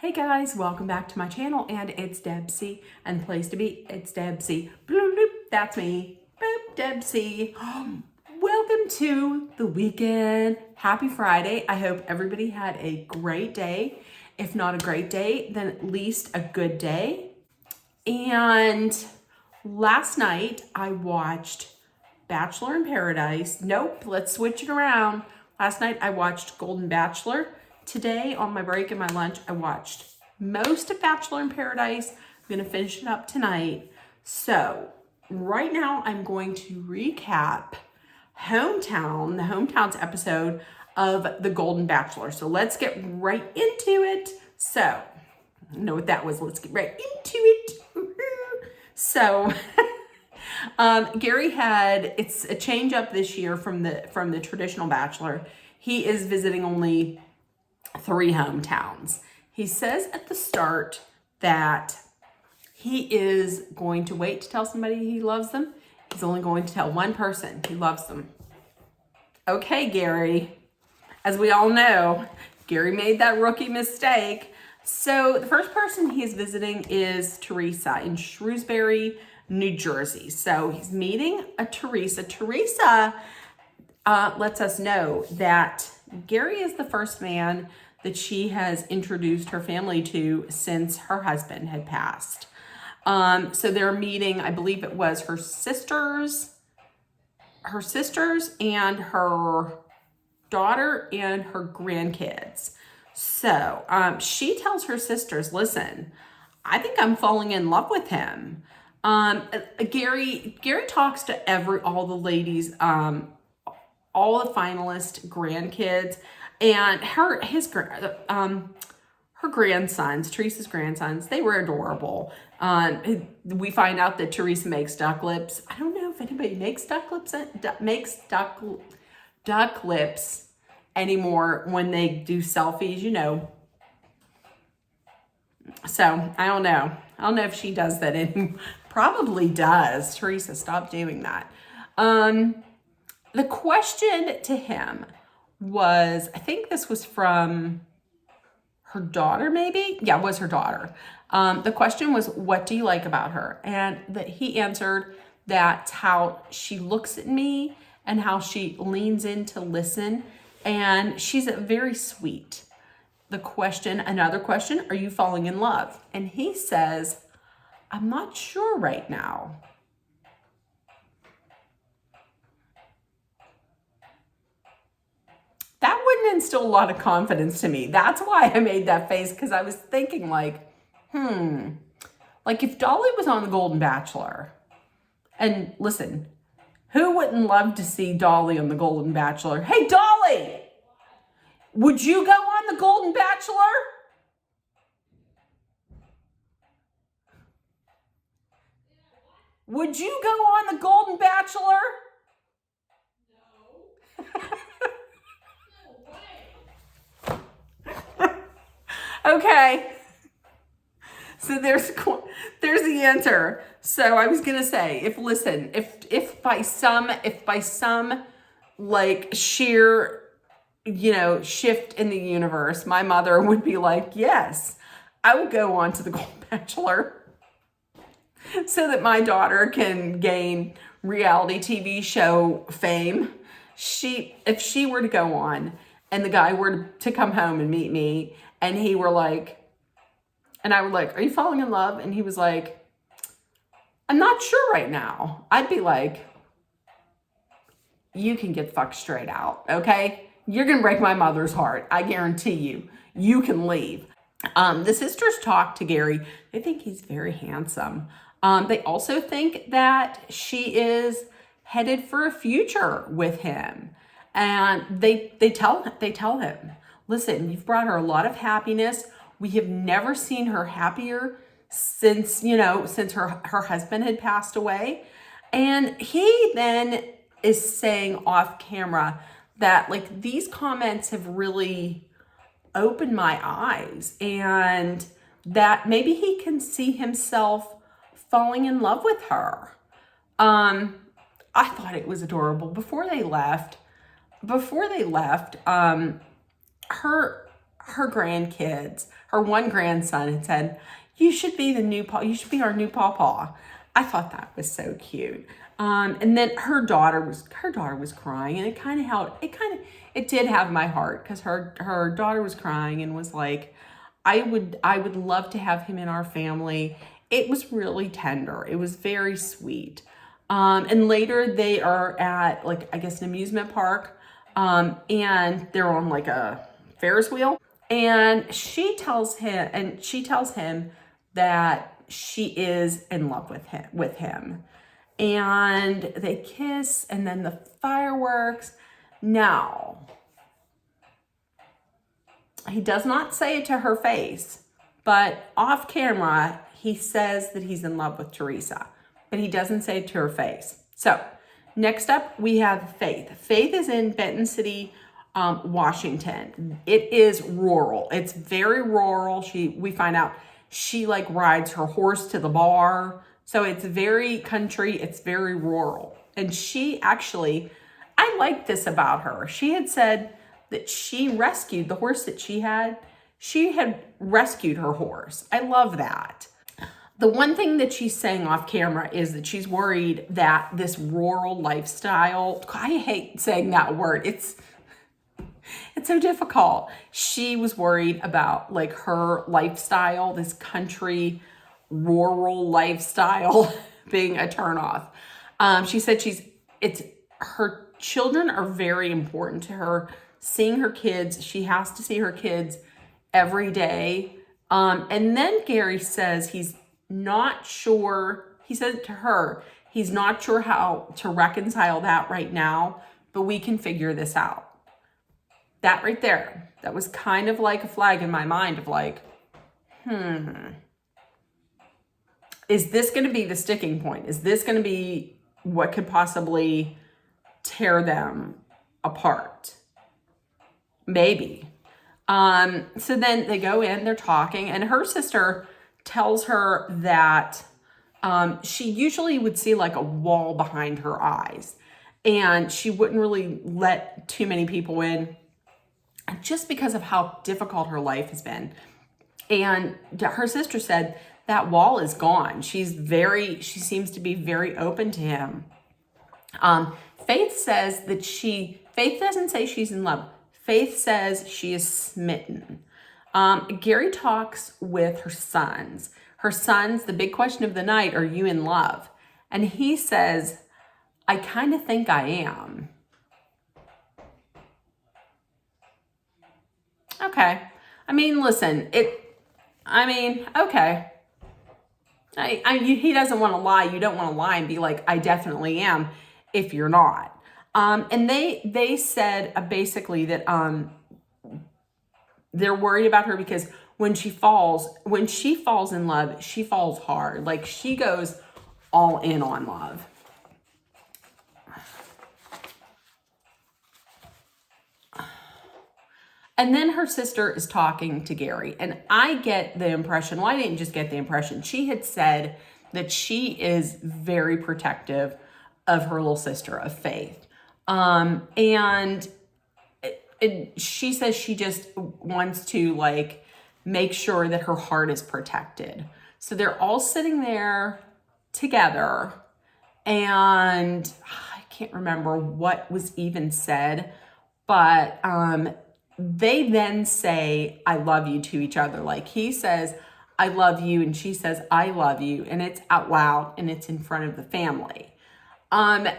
Hey guys, welcome back to my channel, and it's Debsy, and the place to be, it's Debsy. Bloop, bloop, that's me. Boop, Debsy. Welcome to the weekend. Happy Friday. I hope everybody had a great day. If not a great day, then at least a good day. And last night I watched Bachelor in Paradise. Nope, let's switch it around. Last night I watched Golden Bachelor. Today on my break and my lunch, I watched most of Bachelor in Paradise. I'm gonna finish it up tonight. So right now I'm going to recap the Hometowns episode of the Golden Bachelor. So let's get right into it. So, I know what that was. Let's get right into it. So, Gary it's a change up this year from the traditional Bachelor. He is visiting only 3 hometowns. He says at the start that he is going to wait to tell somebody he loves them. He's only going to tell one person he loves them. Okay, Gary. As we all know, Gary made that rookie mistake. So the first person he's visiting is Teresa in Shrewsbury, New Jersey. So he's meeting a Teresa. Teresa lets us know that Gary is the first man that she has introduced her family to since her husband had passed. So they're meeting, I believe it was her sisters and her daughter and her grandkids. So she tells her sisters, listen, I think I'm falling in love with him. Gary talks to all the ladies, all the finalist grandkids, and her grandsons, Teresa's grandsons, they were adorable. We find out that Teresa makes duck lips. I don't know if anybody makes duck lips anymore when they do selfies, you know. So I don't know if she does that anymore. Probably does. Teresa, stop doing that. The question to him was, I think this was from her daughter, maybe? Yeah, it was her daughter. The question was, what do you like about her? And that he answered that's how she looks at me and how she leans in to listen. And she's very sweet. Another question, are you falling in love? And he says, I'm not sure right now. That wouldn't instill a lot of confidence to me. That's why I made that face, because I was thinking like if Dolly was on the Golden Bachelor, and listen, who wouldn't love to see Dolly on the Golden Bachelor? Hey, Dolly, would you go on the Golden Bachelor? Would you go on the Golden Bachelor? Okay, so there's the answer. So I was gonna say, if by some like sheer, shift in the universe, my mother would be like, yes, I would go on to the Golden Bachelor so that my daughter can gain reality TV show fame. If she were to go on and the guy were to come home and meet me, and he were like, and I would like, are you falling in love? And he was like, I'm not sure right now. I'd be like, you can get fucked straight out, okay? You're gonna break my mother's heart. I guarantee you. You can leave. The sisters talk to Gary. They think he's very handsome. They also think that she is headed for a future with him. And they tell him, listen, you've brought her a lot of happiness. We have never seen her happier since her husband had passed away. And he then is saying off camera that like these comments have really opened my eyes, and that maybe he can see himself falling in love with her. I thought it was adorable. Before they left, her grandkids, her one grandson had said, you should be you should be our new pawpaw. I thought that was so cute. And then her daughter was crying, and it did have my heart, because her daughter was crying and was like, I would love to have him in our family. It was really tender. It was very sweet. And later they are at, like, I guess, an amusement park, and they're on like a Ferris wheel, and she tells him that she is in love with him. And they kiss, and then the fireworks. Now, he does not say it to her face, but off camera, he says that he's in love with Teresa, but he doesn't say it to her face. So next up, we have Faith. Faith is in Benton City, Washington. It is rural. It's very rural. We find out she like rides her horse to the bar. So it's very country. It's very rural. And she actually, I like this about her. She had said that she rescued the horse that she had. She had rescued her horse. I love that. The one thing that she's saying off camera is that she's worried that this rural lifestyle, I hate saying that word. It's so difficult. She was worried about like her lifestyle, this country, rural lifestyle being a turnoff. She said her children are very important to her. Seeing her kids, she has to see her kids every day. And then Gary says he's not sure. He said to her, he's not sure how to reconcile that right now, but we can figure this out. That right there, that was kind of like a flag in my mind of like, is this going to be the sticking point? Is this going to be what could possibly tear them apart? Maybe. So then they go in, they're talking, and her sister tells her that she usually would see like a wall behind her eyes, and she wouldn't really let too many people in just because of how difficult her life has been. And her sister said that wall is gone. She seems to be very open to him. Faith says that Faith doesn't say she's in love. Faith says she is smitten. Gary talks with her sons. Her sons, the big question of the night, are you in love? And he says, I kind of think I am. Okay. I mean, listen, okay. He doesn't want to lie. You don't want to lie and be like, I definitely am, if you're not. And they said basically that they're worried about her because when she falls in love, she falls hard. Like, she goes all in on love. And then her sister is talking to Gary, and I get the impression, well, I didn't just get the impression, she had said that she is very protective of her little sister, of Faith. And she says she just wants to like make sure that her heart is protected. So they're all sitting there together, and I can't remember what was even said, but they then say, I love you to each other. Like, he says, I love you, and she says, I love you, and it's out loud, and it's in front of the family. And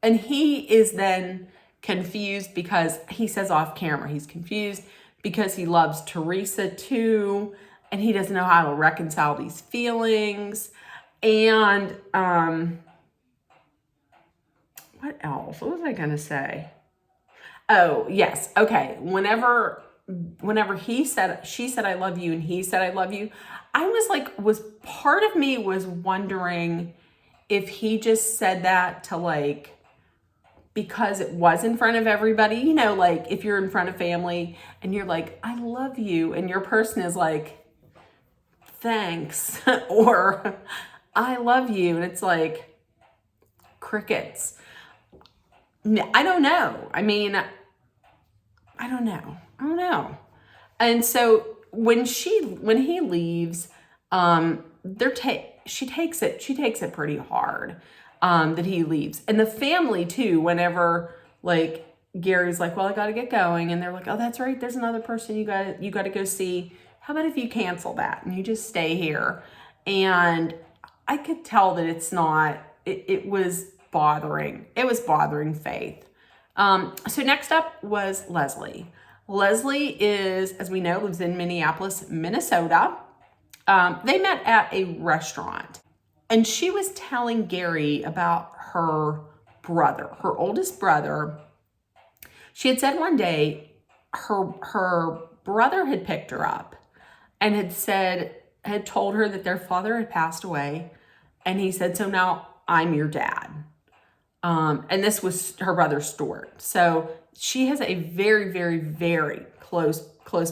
he is then confused because he says off camera, he's confused because he loves Teresa too, and he doesn't know how to reconcile these feelings. And what else? What was I going to say? Oh, yes. Okay. Whenever she said, I love you, and he said, I love you, I was like, part of me was wondering if he just said that to like, because it was in front of everybody, you know, like if you're in front of family and you're like, I love you, and your person is like, thanks, or I love you, and it's like crickets. I don't know. I mean, I don't know. I don't know. And so when he leaves, she takes it pretty hard, that he leaves. And the family too, whenever like Gary's like, well, I got to get going. And they're like, oh, that's right. There's another person you got to go see. How about if you cancel that and you just stay here? And I could tell that it was bothering. It was bothering Faith. So next up was Leslie. Leslie is, as we know, lives in Minneapolis, Minnesota. They met at a restaurant, and she was telling Gary about her brother, her oldest brother. She had said one day her brother had picked her up and had told her that their father had passed away. And he said, so now I'm your dad. And this was her brother Stuart. So she has a very, very, very close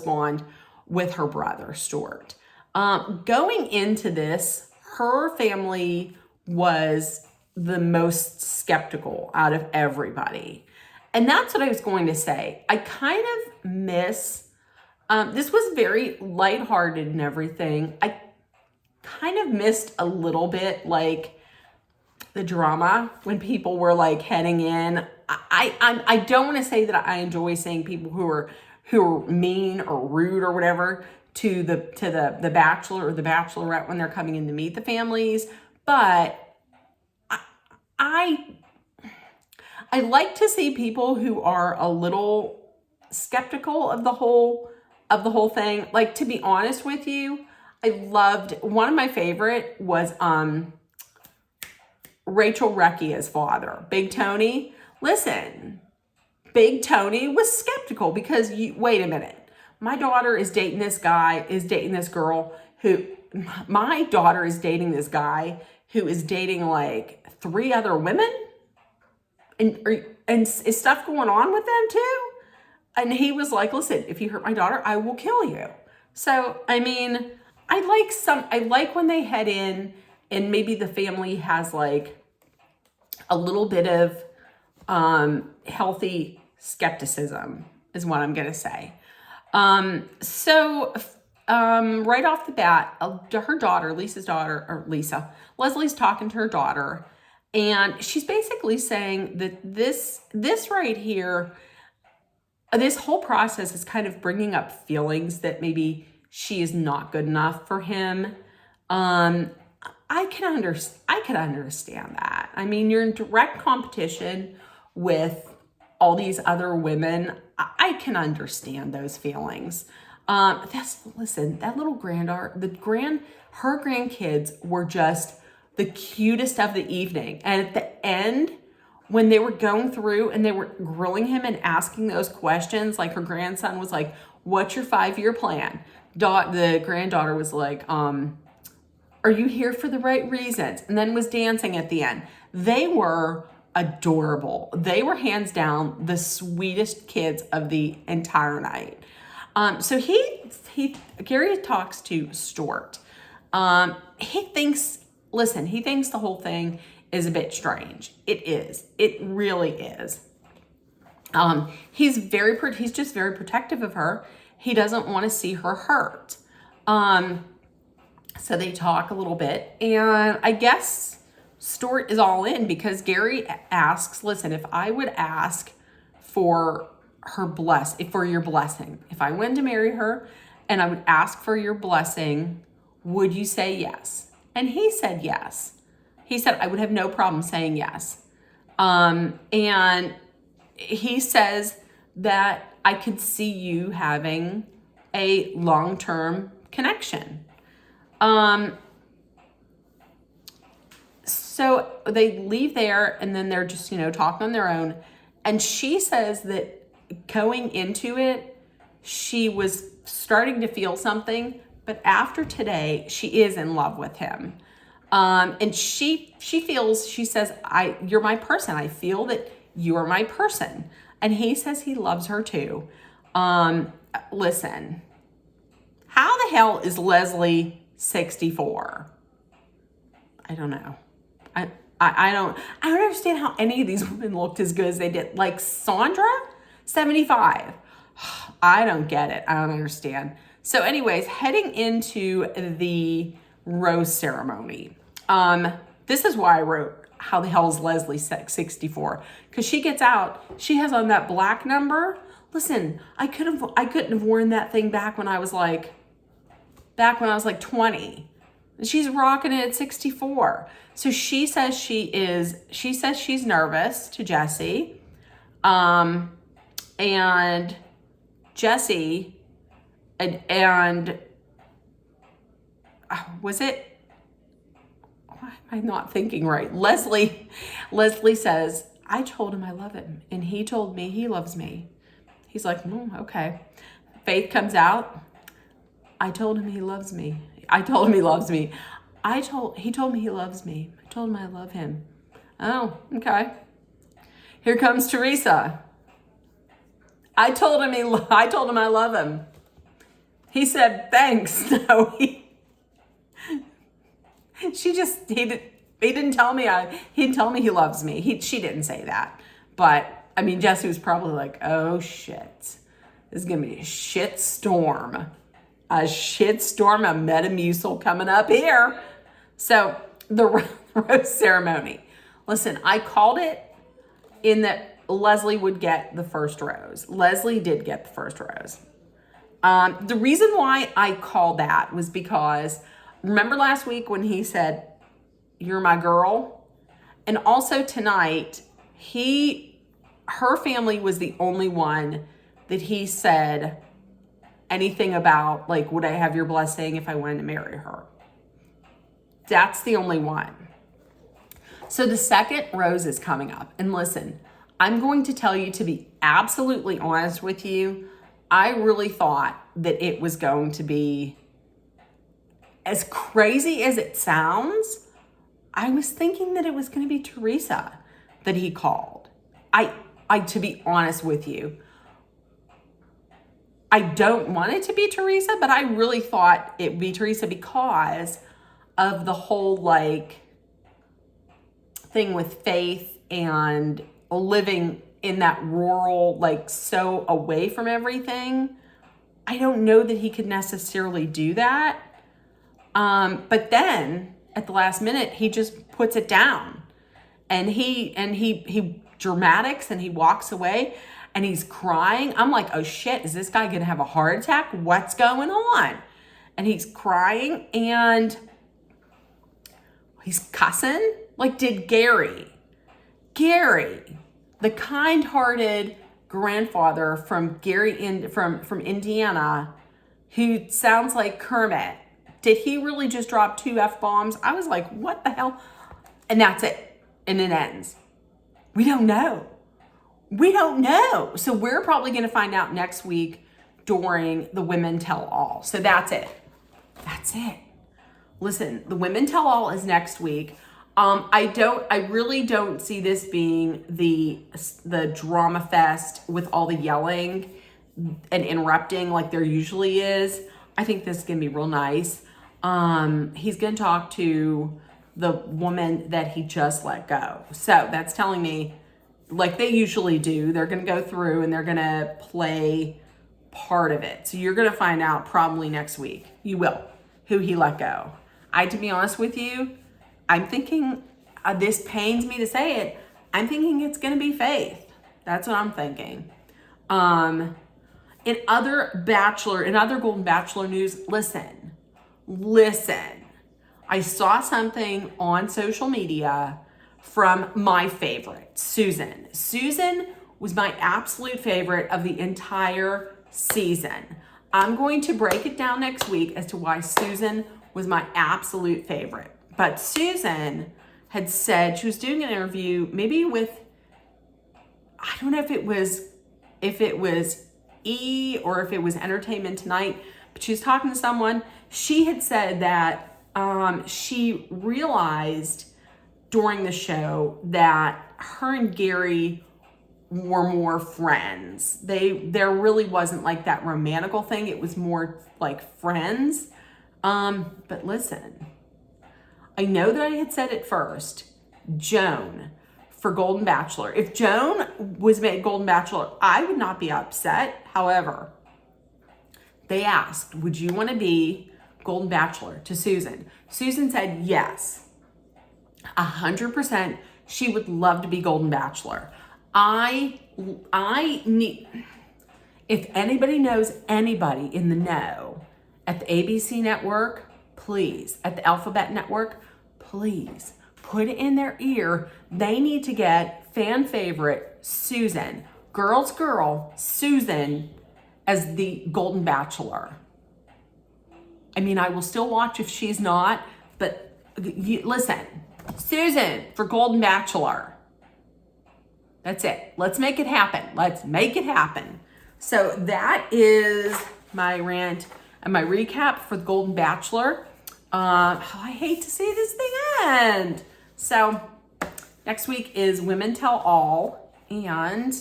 bond with her brother Stuart. Going into this, her family was the most skeptical out of everybody. And that's what I was going to say. I kind of miss, this was very lighthearted and everything. I kind of missed a little bit like the drama when people were like heading in. I don't want to say that I enjoy seeing people who are mean or rude or whatever to the bachelor or the bachelorette when they're coming in to meet the families, but I like to see people who are a little skeptical of the whole thing. Like, to be honest with you, I loved, one of my favorite was Rachel Recchia's father, Big Tony. Listen, Big Tony was skeptical because wait a minute. My daughter is dating this guy, my daughter is dating this guy who is dating like 3 other women? And is stuff going on with them too? And he was like, listen, if you hurt my daughter, I will kill you. So, I mean, I like when they head in and maybe the family has like a little bit of healthy skepticism is what I'm going to say. So right off the bat, her daughter, Leslie's talking to her daughter, and she's basically saying that this right here, this whole process is kind of bringing up feelings that maybe she is not good enough for him. I can understand that. I mean, you're in direct competition with all these other women. I can understand those feelings. Listen, that little granddaughter, her grandkids were just the cutest of the evening. And at the end, when they were going through and they were grilling him and asking those questions, like her grandson was like, what's your 5-year plan? The granddaughter was like, are you here for the right reasons? And then was dancing at the end. They were adorable. They were hands down the sweetest kids of the entire night. So Gary talks to Stuart. He thinks the whole thing is a bit strange. It is. It really is. He's just very protective of her. He doesn't want to see her hurt. So they talk a little bit, and I guess Stuart is all in because Gary asks, listen, if I would ask for your blessing, if I went to marry her and I would ask for your blessing, would you say yes? And he said yes. He said, I would have no problem saying yes. And he says that I could see you having a long-term connection. So they leave there and then they're just, talking on their own. And she says that going into it, she was starting to feel something, but after today, she is in love with him. And she says, you're my person. I feel that you're my person. And he says he loves her too. Listen, how the hell is Leslie 64? I don't know. I don't understand how any of these women looked as good as they did. Like Sandra, 75. I don't get it. I don't understand. So anyways, heading into the rose ceremony. This is why I wrote, how the hell is Leslie 64? Because she gets out, she has on that black number. Listen, I couldn't have worn that thing back when I was like 20. She's rocking it at 64. So she says she's nervous to Jesse. And Jesse and was it, why am I not thinking right? Leslie says, I told him I love him and he told me he loves me. He's like, okay. Faith comes out. I told him he loves me. I told him he loves me. He told me he loves me. I told him I love him. Oh, okay. Here comes Teresa. I told him I love him. He said, thanks. No, he didn't tell me he loves me. She didn't say that. But I mean, Jesse was probably like, oh shit. This is gonna be a shit storm. A shitstorm of Metamucil coming up here. So the rose ceremony. Listen, I called it in that Leslie would get the first rose. Leslie did get the first rose. The reason why I called that was because, remember last week when he said, you're my girl? And also tonight, her family was the only one that he said anything about, like, would I have your blessing if I wanted to marry her? That's the only one. So the second rose is coming up. And listen, I'm going to tell you, to be absolutely honest with you, I really thought that it was going to be, as crazy as it sounds, I was thinking that it was going to be Teresa that he called. To be honest with you, I don't want it to be Teresa, but I really thought it would be Teresa because of the whole like thing with Faith and living in that rural, like so away from everything. I don't know that he could necessarily do that. But then at the last minute, he just puts it down and he dramatics and he walks away. And he's crying. I'm like, oh shit, is this guy gonna have a heart attack? What's going on? And he's crying and he's cussing. Like, did Gary, the kind-hearted grandfather from from Indiana, who sounds like Kermit, did he really just drop 2 F-bombs? I was like, what the hell? And that's it. And it ends. We don't know. So we're probably going to find out next week during the Women Tell All. So that's it. Listen, the Women Tell All is next week. I really don't see this being the drama fest with all the yelling and interrupting like there usually is. I think this is going to be real nice. He's going to talk to the woman that he just let go. So that's telling me, like they usually do, they're going to go through and they're going to play part of it. So you're going to find out probably next week. You will. Who he let go. To be honest with you, I'm thinking, this pains me to say it, I'm thinking it's going to be Faith. That's what I'm thinking. In other Golden Bachelor news, listen. I saw something on social media from my favorite, Susan. Susan was my absolute favorite of the entire season. I'm going to break it down next week as to why Susan was my absolute favorite. But Susan had said she was doing an interview, maybe with, I don't know if it was E! Or if it was Entertainment Tonight, but she was talking to someone. She had said that she realized during the show that her and Gary were more friends. There really wasn't like that romantical thing. It was more like friends. But listen, I know that I had said it first, Joan for Golden Bachelor. If Joan was made Golden Bachelor, I would not be upset. However, they asked, would you want to be Golden Bachelor to Susan? Susan said yes, 100%. She would love to be Golden Bachelor. I need, if anybody knows anybody in the know at the ABC network, please, at the Alphabet network, please put it in their ear. They need to get fan favorite Susan, girl's girl, Susan, as the Golden Bachelor. I mean, I will still watch if she's not, but listen, Susan for Golden Bachelor. That's it. Let's make it happen. Let's make it happen. So that is my rant and my recap for the Golden Bachelor. I hate to see this thing end. So next week is Women Tell All, and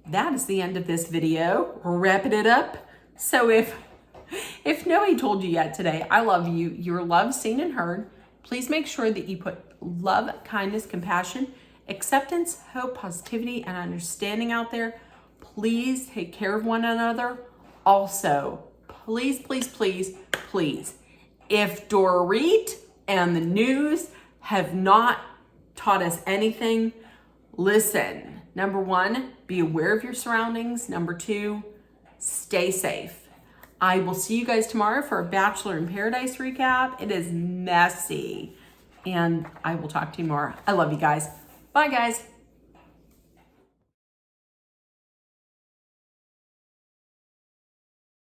that is the end of this video. We're wrapping it up. So if nobody told you yet today, I love you. You're loved, seen, and heard. Please make sure that you put love, kindness, compassion, acceptance, hope, positivity, and understanding out there. Please take care of one another. Also, please, please, please, please, if Dorit and the news have not taught us anything, listen. Number one, be aware of your surroundings. Number two, stay safe. I will see you guys tomorrow for a Bachelor in Paradise recap. It is messy. And I will talk to you more. I love you guys. Bye, guys.